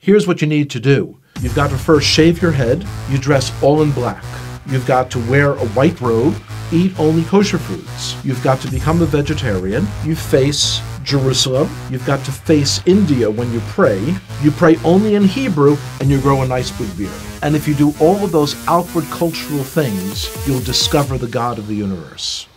Here's what you need to do. You've got to first shave your head. You dress all in black. You've got to wear a white robe, eat only kosher foods. You've got to become a vegetarian. You face Jerusalem. You've got to face India when you pray. You pray only in Hebrew, and you grow a nice big beard. And if you do all of those outward cultural things, you'll discover the God of the universe.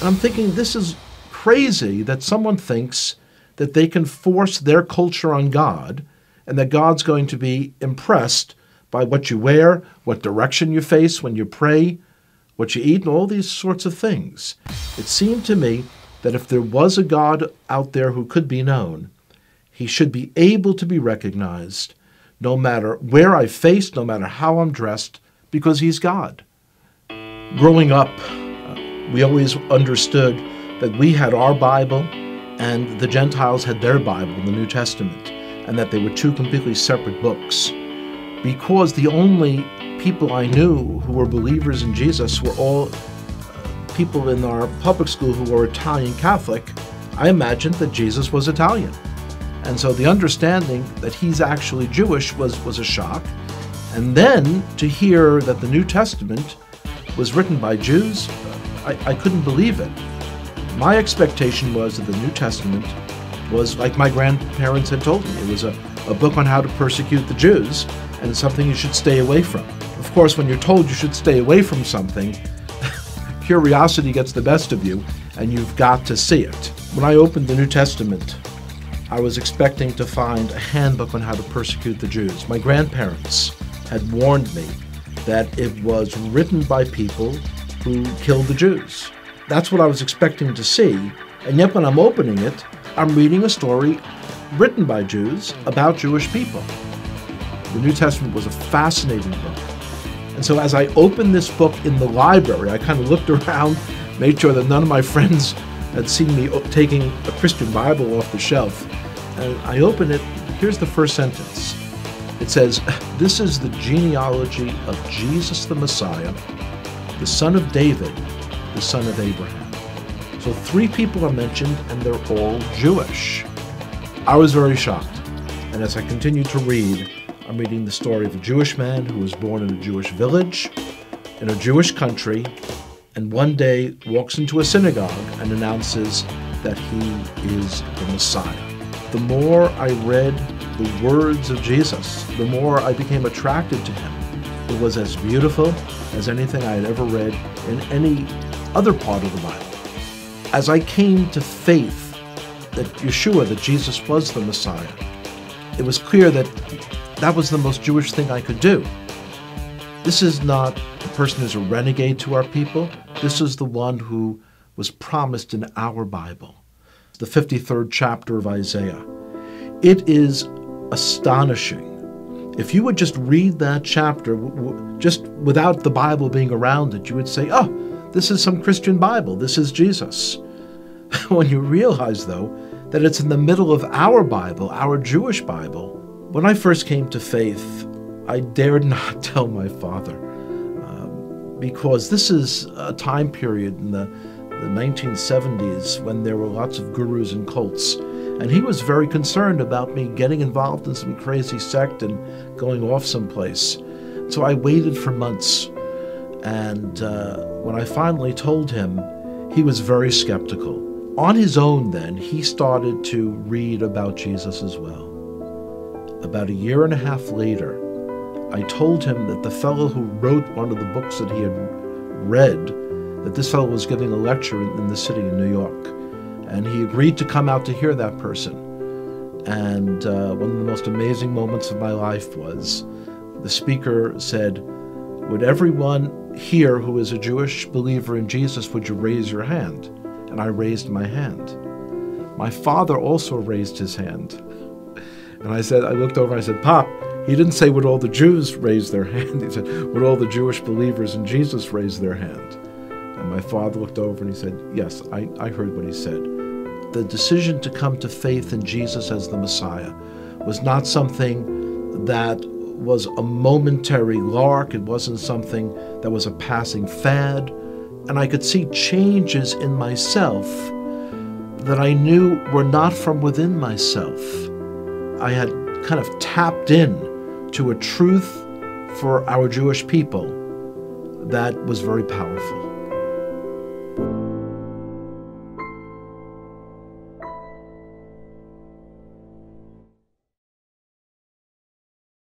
And I'm thinking, this is crazy that someone thinks that they can force their culture on God, and that God's going to be impressed by what you wear, what direction you face when you pray, what you eat, and all these sorts of things. It seemed to me that if there was a God out there who could be known, he should be able to be recognized no matter where I face, no matter how I'm dressed, because he's God. Growing up, we always understood that we had our Bible and the Gentiles had their Bible, the New Testament, and that they were two completely separate books. Because the only people I knew who were believers in Jesus were all people in our public school who were Italian Catholic, I imagined that Jesus was Italian. And so the understanding that he's actually Jewish was a shock. And then to hear that the New Testament was written by Jews, I couldn't believe it. My expectation was that the New Testament was like my grandparents had told me. It was a book on how to persecute the Jews, and it's something you should stay away from. Of course, when you're told you should stay away from something, curiosity gets the best of you, and you've got to see it. When I opened the New Testament, I was expecting to find a handbook on how to persecute the Jews. My grandparents had warned me that it was written by people who killed the Jews. That's what I was expecting to see, and yet when I'm opening it, I'm reading a story written by Jews about Jewish people. The New Testament was a fascinating book. And so as I opened this book in the library, I kind of looked around, made sure that none of my friends had seen me taking a Christian Bible off the shelf. And I open it, here's the first sentence. It says, "This is the genealogy of Jesus the Messiah, the son of David, the son of Abraham." So 3 people are mentioned, and they're all Jewish. I was very shocked. And as I continued to read, I'm reading the story of a Jewish man who was born in a Jewish village, in a Jewish country, and one day walks into a synagogue and announces that he is the Messiah. The more I read the words of Jesus, the more I became attracted to him. It was as beautiful as anything I had ever read in any other part of the Bible. As I came to faith that Yeshua, that Jesus was the Messiah, it was clear that that was the most Jewish thing I could do. This is not a person who's a renegade to our people. This is the one who was promised in our Bible, the 53rd chapter of Isaiah. It is astonishing. If you would just read that chapter, just without the Bible being around it, you would say, oh, this is some Christian Bible. This is Jesus. When you realize, though, that it's in the middle of our Bible, our Jewish Bible. When I first came to faith, I dared not tell my father, because this is a time period in the 1970s when there were lots of gurus and cults, and he was very concerned about me getting involved in some crazy sect and going off someplace. So I waited for months, and when I finally told him, he was very skeptical. On his own then, he started to read about Jesus as well. About a year and a half later, I told him that the fellow who wrote one of the books that he had read, that this fellow was giving a lecture in the city of New York. And he agreed to come out to hear that person. And one of the most amazing moments of my life was the speaker said, "Would everyone here who is a Jewish believer in Jesus, would you raise your hand?" And I raised my hand. My father also raised his hand. And I looked over and I said, "Pop," he didn't say would all the Jews raise their hand. He said, would all the Jewish believers in Jesus raise their hand? And my father looked over and he said, yes, I heard what he said. The decision to come to faith in Jesus as the Messiah was not something that was a momentary lark. It wasn't something that was a passing fad. And I could see changes in myself that I knew were not from within myself. I had kind of tapped in to a truth for our Jewish people that was very powerful.